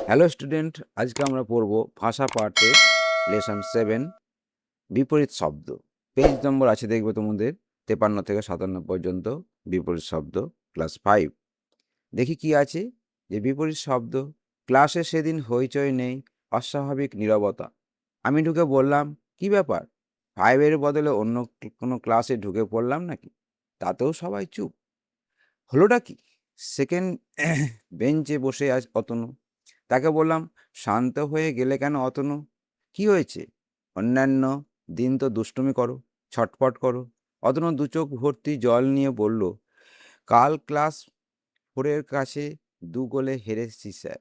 Hello student, আজকে আমরা পড়ব ভাষা পাঠে লেসন 7 বিপরীত শব্দ। পেজ নম্বর আছে দেখবে তোমাদের 53 থেকে 57 পর্যন্ত বিপরীত শব্দ ক্লাস 5। দেখি কি আছে। যে বিপরীত শব্দ, ক্লাসে সেদিন হইচই নেই, অস্বাভাবিক নীরবতা। আমি ঢুকে বললাম, কি ব্যাপার? 5 বদলে অন্য কোনো ক্লাসে ঢুকে পড়লাম নাকি? তাতেও সবাই চুপ। হলোটা কি? সেকেন্ড বেঞ্চে বসে আজ অতনু। তাকে বললাম, শান্ত হয়ে গেলে কেন অতনু? কি হয়েছে? অন্যান্য দিন তো দুষ্টুমি করো, ছটফট করো। অতনু দু চোখ ভর্তি জল নিয়ে বলল, কাল ক্লাস 4 কাছে 2 গোলে হেরেছি স্যার,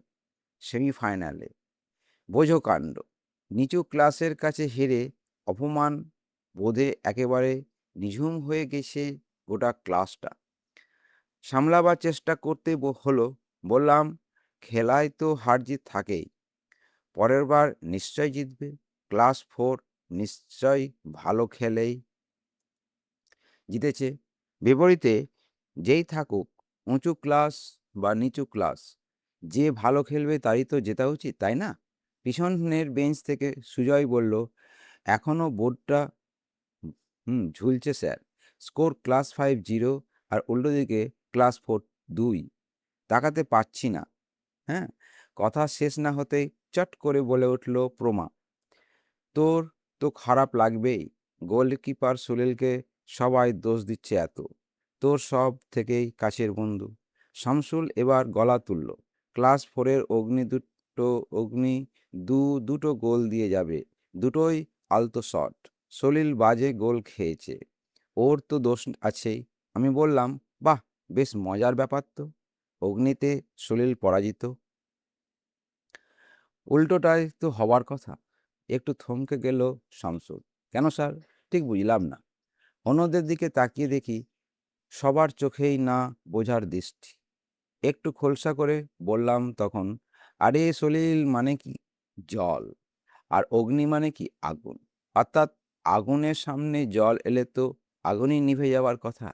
সেমিফাইনালে। বোঝো কাণ্ড। নিচু ক্লাসের কাছে হেরে অপমান বোধে একেবারে নিঝুম হয়ে গেছে গোটা ক্লাসটা। সামলাবার চেষ্টা করতে হলো। বললাম, খেলায় তো হার জিত থাকেই, পরের বার নিশ্চয় জিতবে। ক্লাস 4 নিশ্চয় ভালো খেলেই জিতেছে। বিপরীতে যেই থাকুক, উঁচু ক্লাস বা নিচু ক্লাস, যে ভালো খেলবে তারই তো জেতা উচিত, তাই না? পিছনের বেঞ্চ থেকে সুজয় বলল, এখনো বোর্ডটা ঝুলছে স্যার। স্কোর ক্লাস 5 0, আর উল্টো দিকে ক্লাস 4 2। তাকাতে পারছি না। হ্যাঁ, কথা শেষ না হতেই চট করে বলে উঠল প্রমা, তোর তো খারাপ লাগবেই। গোলকিপার সুনীলকে সবাই দোষ দিচ্ছে এত, তোর সব থেকেই কাছের বন্ধু। শামসুল এবার গলা তুলল, ক্লাস 4 অগ্নি দুটো গোল দিয়ে যাবে, দুটোই আলতো শট। সলিল বাজে গোল খেয়েছে, ওর তো দোষ আছেই। আমি বললাম, বাহ, বেশ মজার ব্যাপার তো। অগ্নিতে সলিল পরাজিত, উল্টোটাই তো হবার কথা। একটু থমকে গেল শামসুল। কেন স্যার? ঠিক বুঝলাম না। অন্যদের দিকে তাকিয়ে দেখি সবার চোখেই না বোঝার দৃষ্টি। একটু খোলসা করে বললাম তখন, আরে সলিল মানে কি জল, আর অগ্নি মানে কি আগুন। অর্থাৎ আগুনের সামনে জল এলে তো আগুনই নিভে যাওয়ার কথা।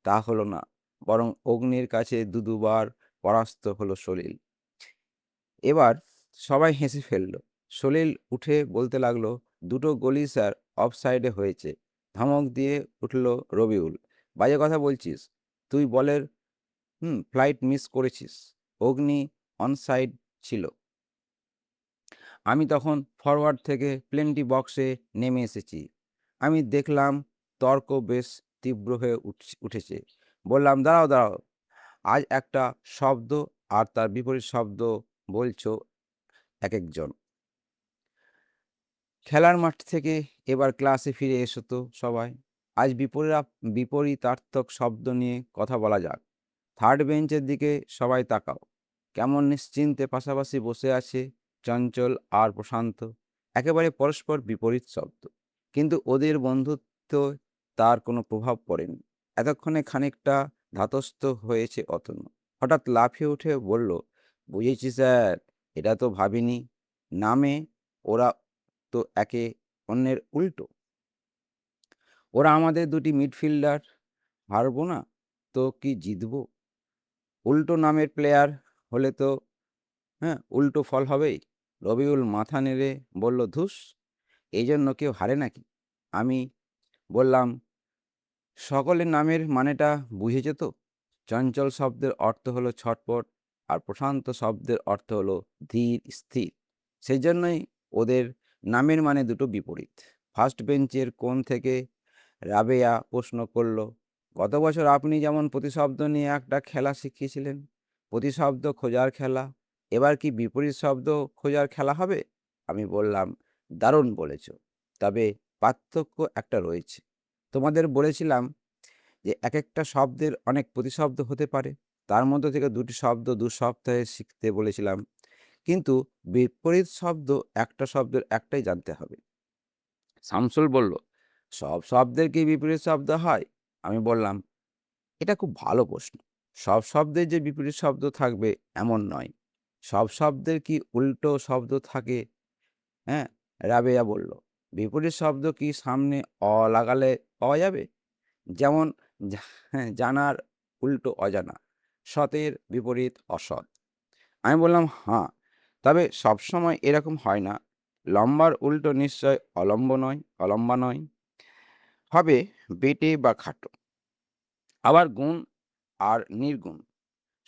তা হলো না, বরং অগ্নির কাছে দুবার পরাস্ত হলো সলিল। এবার সবাই হেসে ফেলল। সলিল উঠে বলতে লাগলো, দুটো গোলই স্যার অফ সাইডে হয়েছে। ধমক দিয়ে উঠল রবিউল, বাজে কথা বলছিস তুই? বলের ফ্লাইট মিস করেছিস। অগ্নি অনসাইড ছিল। আমি তখন ফরওয়ার্ড থেকে প্লেনটি বক্সে নেমে এসেছি। আমি দেখলাম তর্ক বেশ তীব্র হয়ে উঠেছে। বললাম, দাঁড়াও দাঁড়াও, আজ একটা শব্দ আর তার বিপরীত শব্দ বলছো এক একজন। খেলার মাঠ থেকে এবার ক্লাসে ফিরে এসো তো সবাই। আজ বিপরীতার্থক শব্দ নিয়ে কথা বলা যাক। থার্ড বেঞ্চের দিকে সবাই তাকাও। কেমন নিশ্চিন্তে পাশাপাশি বসে আছে চঞ্চল আর প্রশান্ত, একেবারে পরস্পর বিপরীত শব্দ, কিন্তু ওদের বন্ধুত্ব তার কোনো প্রভাব পড়েনি। এতক্ষণে খানিকটা ধাতস্থ হয়েছে অতনু। হঠাৎ লাফিয়ে উঠে বলল, বুঝেছি স্যার, এটা তো ভাবিনি। নামে ওরা তো একে অন্যের উল্টো। ওরা আমাদের দুটি মিডফিল্ডার, হারবো না তো কি জিতবো? উল্টো নামের প্লেয়ার হলে তো উল্টো ফল হবেই। রবিউল মাথা নেড়ে বলল, ধুস, এই জন্য কেউ হারে নাকি? আমি বললাম, সকলের নামের মানেটা বুঝেছ তো? চঞ্চল শব্দের অর্থ হলো ছটপট, আর প্রশান্ত শব্দের অর্থ হলো ধীর স্থির। সেই জন্যই ওদের নামের মানে দুটো বিপরীত। ফার্স্ট বেঞ্চের কোণ থেকে রাবেয়া প্রশ্ন করল, গত বছর আপনি যেমন প্রতিশব্দ নিয়ে একটা খেলা শিখিয়েছিলেন, প্রতিশব্দ খোঁজার খেলা, এবার কি বিপরীত শব্দ খোঁজার খেলা হবে? আমি বললাম, দারুণ বলেছ, তবে পার্থক্য একটা রয়েছে। তোমাদের বলেছিলাম যে এক একটা শব্দের অনেক প্রতিশব্দ হতে পারে, তার মধ্যে থেকে দুটি শব্দ 2 সপ্তাহে শিখতে বলেছিলাম, কিন্তু বিপরীত শব্দ একটা শব্দের একটাই জানতে হবে। শামসুল বলল, সব শব্দের কি বিপরীত শব্দ হয়? আমি বললাম, এটা খুব ভালো প্রশ্ন। সব শব্দের যে বিপরীত শব্দ থাকবে এমন নয়। সব শব্দের কি উল্টো শব্দ থাকে? হ্যাঁ, রাবেয়া বলল, বিপরীত শব্দ কি সামনে লাগালে পাওয়া যাবে? যেমন জানার উল্টো অজানা, সতের বিপরীত অসৎ। আমি বললাম, হ্যাঁ, তবে সবসময় এরকম হয় না। লম্বার উল্টো নিশ্চয় অলম্বা নয়। হবে বেঁটে বা খাটো। আবার গুণ আর নির্গুণ,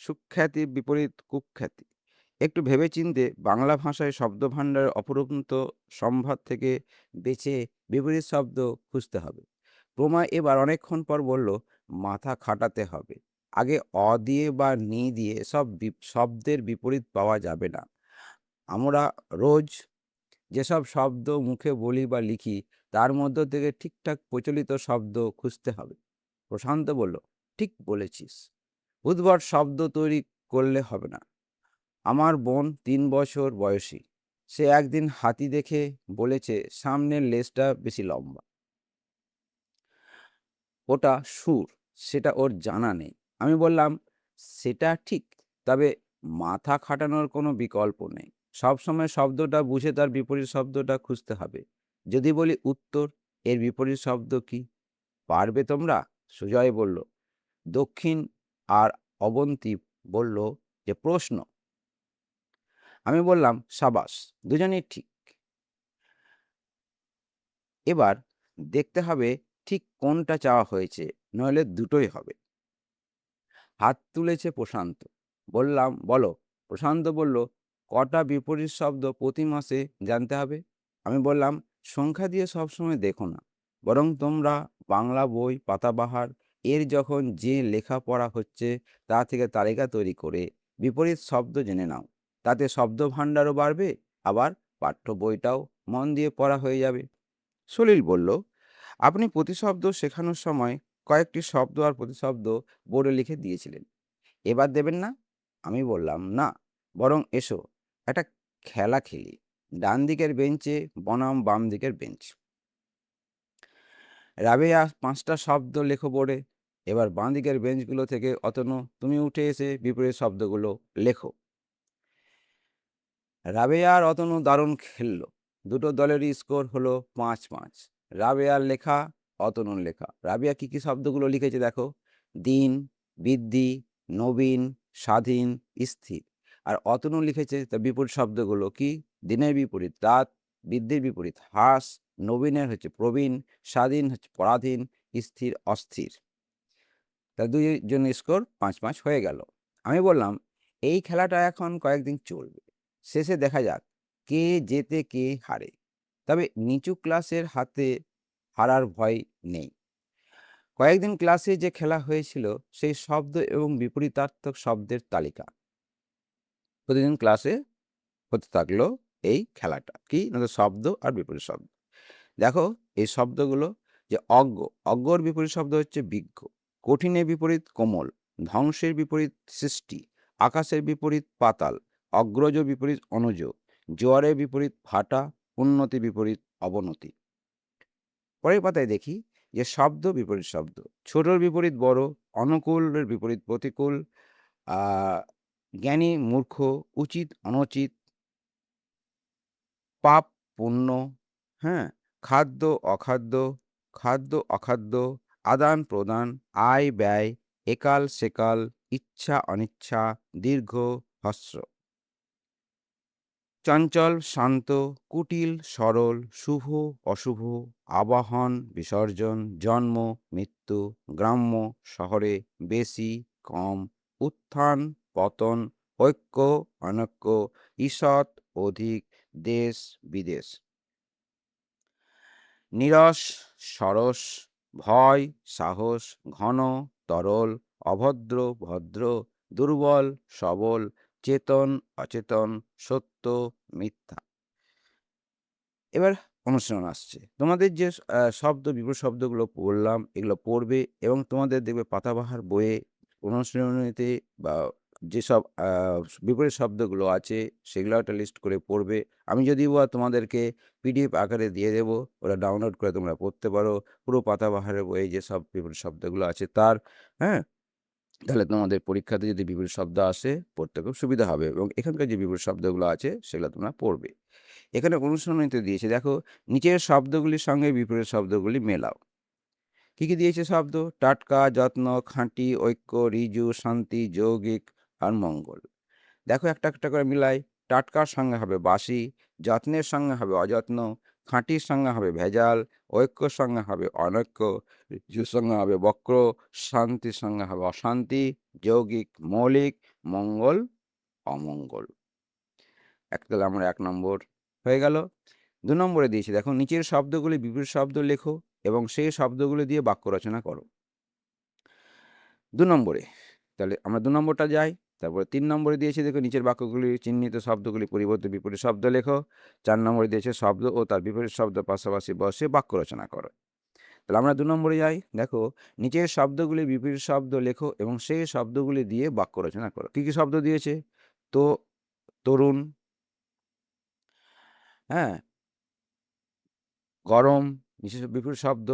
সুখ্যাতির বিপরীত কুখ্যাতি। একটু ভেবেচিন্তে বাংলা ভাষায় শব্দভাণ্ডারের অফুরন্ত সম্ভার থেকে বেছে বিপরীত শব্দ খুঁজতে হবে। প্রমা এবার অনেকক্ষণ পর বলল, মাথা খাটাতে হবে। আগে অ দিয়ে বা নি দিয়ে সব শব্দের বিপরীত পাওয়া যাবে না। আমরা রোজ যেসব শব্দ মুখে বলি বা লিখি তার মধ্য থেকে ঠিকঠাক প্রচলিত শব্দ খুঁজতে হবে। প্রশান্ত বলল, ঠিক বলেছিস। উদ্ভট শব্দ তৈরি করলে হবে না। আমার বোন ৩ বছর বয়সী। সে একদিন হাতি দেখে বলেছে, সামনের লেজটা বেশি লম্বা। ওটা সুর, সেটা ওর জানা নেই। আমি বললাম, সেটা ঠিক, তবে মাথা খাটানোর কোনো বিকল্প নেই। সবসময় শব্দটা বুঝে তার বিপরীত শব্দটা খুঁজতে হবে। যদি বলি উত্তর, এর বিপরীত শব্দ কি পারবে তোমরা? সুজয় বলল, দক্ষিণ। আর অবন্তী বলল যে প্রশ্ন। আমি বললাম, সাবাস, দুজনেই ঠিক। এবার দেখতে হবে ঠিক কোনটা চাওয়া হয়েছে, নইলে দুটোই হবে। হাত তুলেছে প্রশান্ত। বললাম, বলো। প্রশান্ত বলল, কটা বিপরীত শব্দ প্রতি মাসে জানতে হবে? আমি বললাম, সংখ্যা দিয়ে সবসময় দেখো না, বরং তোমরা বাংলা বই পাতাবাহার এর যখন যে লেখাপড়া হচ্ছে তা থেকে তালিকা তৈরি করে বিপরীত শব্দ জেনে নাও। তাতে শব্দ ভাণ্ডারও বাড়বে, আবার পাঠ্য বইটাও মন দিয়ে পড়া হয়ে যাবে। সলিল বলল, আপনি প্রতিশব্দ শেখানোর সময় কয়েকটি শব্দ আর প্রতিশব্দ বোর্ডে লিখে দিয়েছিলেন, এবার দেবেন না? আমি বললাম, না, বরং এসো একটা খেলা খেলি। ডান দিকের বেঞ্চে বনাম বাম দিকের বেঞ্চ। রাবেয়া ৫টা শব্দ লেখো বোর্ডে। এবার বাঁ দিকের বেঞ্চগুলো থেকে অতনু, তুমি উঠে এসে বিপরীত শব্দগুলো লেখো। রাবেয়া আর অতনু দারুণ খেললো। দুটো দলেরই স্কোর হলো ৫-৫। রাবেয়ার লেখা, অতনুর লেখা। রাবেয়া কি কি শব্দগুলো লিখেছে দেখো। দিন, বৃদ্ধি, নবীন, স্বাধীন, স্থির। আর অতনু লিখেছে তার বিপরীত শব্দগুলো কি। দিনের বিপরীত রাত, বৃদ্ধির বিপরীত হ্রাস, নবীনের হচ্ছে প্রবীণ, স্বাধীন হচ্ছে পরাধীন, স্থির অস্থির। তা দুইজন স্কোর ৫-৫ হয়ে গেল। আমি বললাম, এই খেলাটা এখন কয়েকদিন চলবে, শেষে দেখা যাক কে জেতে কে হারে। তবে নিচু ক্লাসের হাতে হারার ভয় নেই। কয়েকদিন ক্লাসে যে খেলা হয়েছিল সেই শব্দ এবং বিপরীতার্থক শব্দের তালিকা প্রতিদিন ক্লাসে হতে থাকলো। এই খেলাটা কি না, শব্দ আর বিপরীত শব্দ। দেখো এই শব্দগুলো, যে অজ্ঞর বিপরীত শব্দ হচ্ছে বিজ্ঞ, কঠিনের বিপরীত কোমল, ধ্বংসের বিপরীত সৃষ্টি, আকাশের বিপরীত পাতাল, অগ্রজ বিপরীত অনুজ, জোয়ারের বিপরীত ভাটা, উন্নতি বিপরীত অবনতি। পরের পাতায় দেখি যে শব্দ বিপরীত শব্দ। ছোটর বিপরীত বড়, অনুকূলের বিপরীত প্রতিকূল, জ্ঞানী মূর্খ, উচিত অনুচিত, পাপ পুণ্য, হ্যাঁ, খাদ্য অখাদ্য, খাদ্য অখাদ্য, আদান প্রদান, আয় ব্যয়, একাল সেকাল, ইচ্ছা অনিচ্ছা, দীর্ঘ হ্রস্ব। চঞ্চল শান্ত, কুটিল সরল, শুভ অশুভ, আবাহন বিসর্জন, জন্ম মৃত্যু, গ্রাম্য শহরে, বেশি কম, উত্থান পতন, ঐক্য অনৈক্য, ঈষৎ অধিক, দেশ বিদেশ। নীরস সরস, ভয় সাহস, ঘন তরল, অভদ্র ভদ্র, দুর্বল সবল, চেতন অচেতন, সত্য মিথ্যা। এবার অনুশীলন আসছে। তোমাদের যে শব্দ বিপরীত শব্দগুলো পড়লাম এগুলো পড়বে এবং তোমাদের দেখবে পাতাবাহার বইয়ে অনুশীলনীতে বা যেসব বিপরীত শব্দগুলো আছে সেগুলো একটা লিস্ট করে পড়বে। আমি যদিও বা তোমাদেরকে পিডিএফ আকারে দিয়ে দেবো, ওটা ডাউনলোড করে তোমরা পড়তে পারো। পুরো পাতাবাহারের বইয়ে যেসব বিপরীত শব্দগুলো আছে তার, হ্যাঁ? তাহলে তোমাদের পরীক্ষাতে যদি বিপরীত শব্দ আসে পড়তে খুব সুবিধা হবে এবং এখানকার যে বিপরীত শব্দগুলো আছে সেগুলো তোমরা পড়বে। এখানে অনুশীলনীতে দিয়েছে, দেখো নিচের শব্দগুলির সঙ্গে বিপরীত শব্দগুলি মেলাও। কি কি দিয়েছে শব্দ? টাটকা, যত্ন, খাঁটি, ঐক্য, ঋজু, শান্তি, যৌগিক আর মঙ্গল। দেখো একটা একটা করে মিলাই। টাটকার সঙ্গে হবে বাসি, যত্নের সঙ্গে হবে অযত্ন, খাঁটির সঙ্গে হবে ভেজাল, ঐক্যর সঙ্গে হবে অনৈক্য, ঋজুর সঙ্গে হবে বক্র, শান্তির সঙ্গে হবে অশান্তি, যৌগিক মৌলিক, মঙ্গল অমঙ্গল। তাহলে আমরা 1 নম্বর হয়ে গেল। 2 নম্বরে দিয়েছি দেখো, নিচের শব্দগুলি বিপরীত শব্দ লেখো এবং সেই শব্দগুলি দিয়ে বাক্য রচনা করো। 2 নম্বরে, তাহলে আমরা 2 নম্বরটা যাই। তারপরে 3 নম্বরে দিয়েছি দেখো, নিচের বাক্যগুলি চিহ্নিত শব্দগুলি পরিবর্তে বিপরীত শব্দ লেখো। 4 নম্বরে দিয়েছে শব্দ ও তার বিপরীত শব্দ পাশাপাশি বসে বাক্য রচনা করো। তাহলে আমরা 2 নম্বরে যাই। দেখো, নিচের শব্দগুলি বিপরীত শব্দ লেখো এবং সেই শব্দগুলি দিয়ে বাক্য রচনা করো। কি কি শব্দ দিয়েছে? তো, তরুণ, হ্যাঁ, গরম, নিচের বিপরীত শব্দ।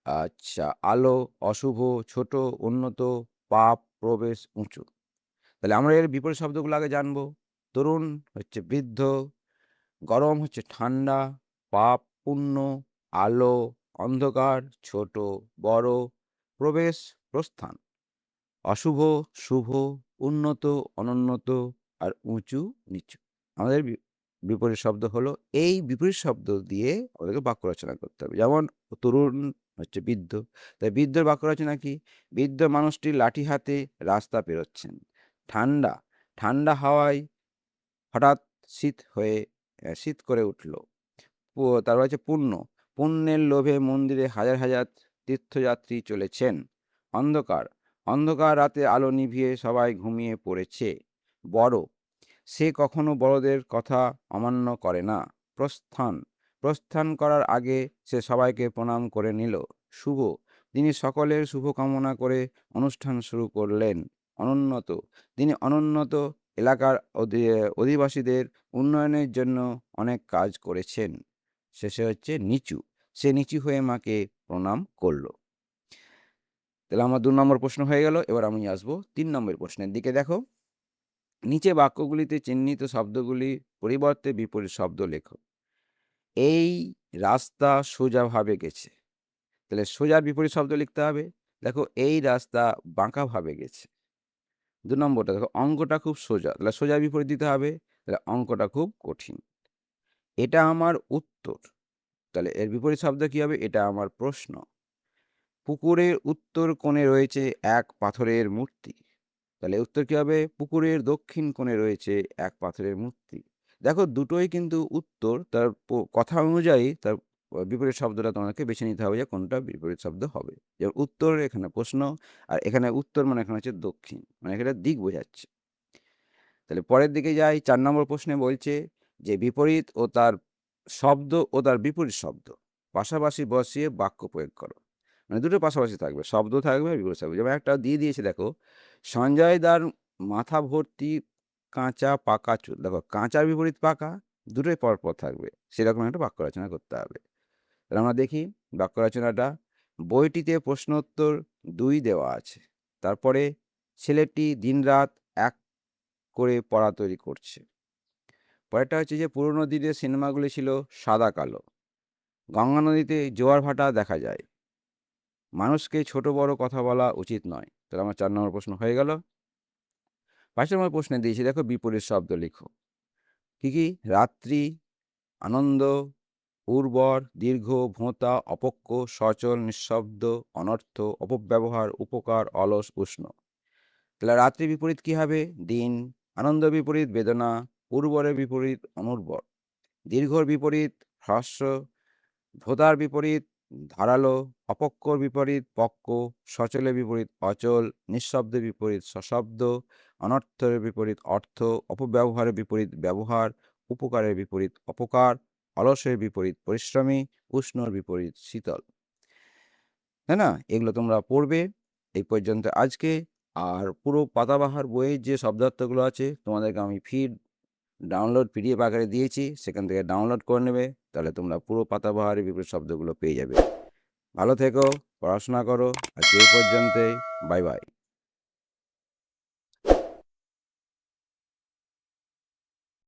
আচ্ছা, আলো, অশুভ, ছোট, উন্নত, পাপ, প্রবেশ, উঁচু। তাহলে আমরা এর বিপরীত শব্দগুলো আগে জানবো। তরুণ হচ্ছে বৃদ্ধ, গরম হচ্ছে ঠান্ডা, পাপ পুণ্য, আলো অন্ধকার, ছোট বড়, প্রবেশ প্রস্থান, অশুভ শুভ, উন্নত অনুন্নত, আর উঁচু নিচু। আমাদের বিপরীত শব্দ হলো এই বিপরীত শব্দ দিয়ে আমাদেরকে বাক্য রচনা করতে হবে। যেমন তরুণ হচ্ছে বৃদ্ধ, তাই বৃদ্ধর বাক্য রচনা কি? বৃদ্ধ মানুষটি লাঠি হাতে রাস্তা পেরোচ্ছেন। ঠান্ডা, ঠান্ডা হাওয়ায় হঠাৎ শীত করে উঠল। তারপর হচ্ছে পুণ্য, পুণ্যের লোভে মন্দিরে হাজার হাজার তীর্থযাত্রী চলেছেন। অন্ধকার, অন্ধকার রাতে আলো নিভিয়ে সবাই ঘুমিয়ে পড়েছে। বড়, সে কখনো বড়দের কথা অমান্য করে না। প্রস্থান, প্রস্থান করার আগে সে সবাইকে প্রণাম করে নিল। শুভ, তিনি সকলের শুভ কামনা করে অনুষ্ঠান শুরু করলেন। অনুন্নত, তিনি অনুন্নত এলাকার অধিবাসীদের উন্নয়নের জন্য অনেক কাজ করেছেন। শেষে হচ্ছে নিচু, সে নিচু হয়ে মাকে প্রণাম করল। তাহলে আমার 2 নম্বর প্রশ্ন হয়ে গেল। এবার আমি আসবো 3 নম্বর প্রশ্নের দিকে। দেখো, নিচে বাক্যগুলিতে চিহ্নিত শব্দগুলি পরিবর্তে বিপরীত শব্দ লেখো। এই রাস্তা সোজাভাবে গেছে। তাহলে সোজার বিপরীত শব্দ লিখতে হবে। দেখো, এই রাস্তা বাঁকাভাবে গেছে। 2 নম্বরটা দেখো, অঙ্কটা খুব সোজা। তাহলে সোজার বিপরীত দিতে হবে। তাহলে অঙ্কটা খুব কঠিন। এটা আমার উত্তর। তাহলে এর বিপরীত শব্দ কি হবে? এটা আমার প্রশ্ন। পুকুরের উত্তর কোণে রয়েছে এক পাথরের মূর্তি। তাহলে উত্তর কি হবে? পুকুরের দক্ষিণ কোণে রয়েছে এক পাথরের মূর্তি। দেখো, দুটোই কিন্তু উত্তর। তার কথা অনুযায়ী তার বিপরীত শব্দটা তোমাকে বেছে নিতে হবে যে কোনটা বিপরীত শব্দ হবে। যেমন উত্তর এখানে প্রশ্ন, আর এখানে উত্তর মানে এখানে হচ্ছে দক্ষিণ, মানে এখানে দিক বোঝাচ্ছে। তাহলে পরের দিকে যাই। 4 নম্বর প্রশ্নে বলছে যে বিপরীত ও তার শব্দ ও তার বিপরীত শব্দ পাশাপাশি বসিয়ে বাক্য প্রয়োগ করো। মানে দুটো পাশাপাশি থাকবে, শব্দ থাকবে আর বিপরীত থাকবে। যেমন একটা দিয়ে দিয়েছে দেখো, সঞ্জয় দার মাথা ভর্তি কাঁচা পাকা চুল। দেখো, কাঁচার বিপরীত পাকা, দুটোই পরপর থাকবে। সেরকম একটা বাক্য রচনা করতে হবে। তাহলে আমরা দেখি বাক্য রচনাটা। বইটিতে প্রশ্নোত্তর 2 দেওয়া আছে। তারপরে ছেলেটি দিনরাত এক করে পড়া তৈরি করছে। পরেরটা হচ্ছে যে পুরোনো দিনের সিনেমাগুলি ছিল সাদা কালো। গঙ্গা নদীতে জোয়ার ভাটা দেখা যায়। মানুষকে ছোট বড় কথা বলা উচিত নয়। তাহলে আমার 4 নম্বর প্রশ্ন হয়ে গেল। 5 নম্বর প্রশ্নে দিয়েছি দেখো, বিপরীত শব্দ লিখো। কি কি? রাত্রি, আনন্দ, উর্বর, দীর্ঘ, ভোঁতা, অপক্ষ, সচল, নিঃশব্দ, অনর্থ, অপব্যবহার, উপকার, অলস, উষ্ণ। তাহলে রাত্রি বিপরীত কি হবে? দিন। আনন্দ বিপরীত বেদনা। উর্বরের বিপরীত অনুর্বর। দীর্ঘর বিপরীত হ্রস্ব। ভোঁতার বিপরীত ধারালো। অপক্কর বিপরীত পক্ক। সচলের বিপরীত অচল। নিঃশব্দের বিপরীত সশব্দ। অনর্থের বিপরীত অর্থ। অপব্যবহারের বিপরীত ব্যবহার। উপকারের বিপরীত অপকার। অলসের বিপরীত পরিশ্রমী। উষ্ণর বিপরীত শীতল। তাই না? এগুলো তোমরা পড়বে। এই পর্যন্ত আজকে। আর পুরো পাতাবাহার বইয়ের যে শব্দার্থগুলো আছে তোমাদেরকে আমি ডাউনলোড পিডিএফ আকারে দিয়েছি, সেখান থেকে ডাউনলোড করে নেবে। তাহলে তোমরা পুরো পাতাবাহারের বিপরীত শব্দগুলো পেয়ে যাবে। ভালো থেকো, পড়াশোনা করো। আজকে এই পর্যন্তই। Bye bye.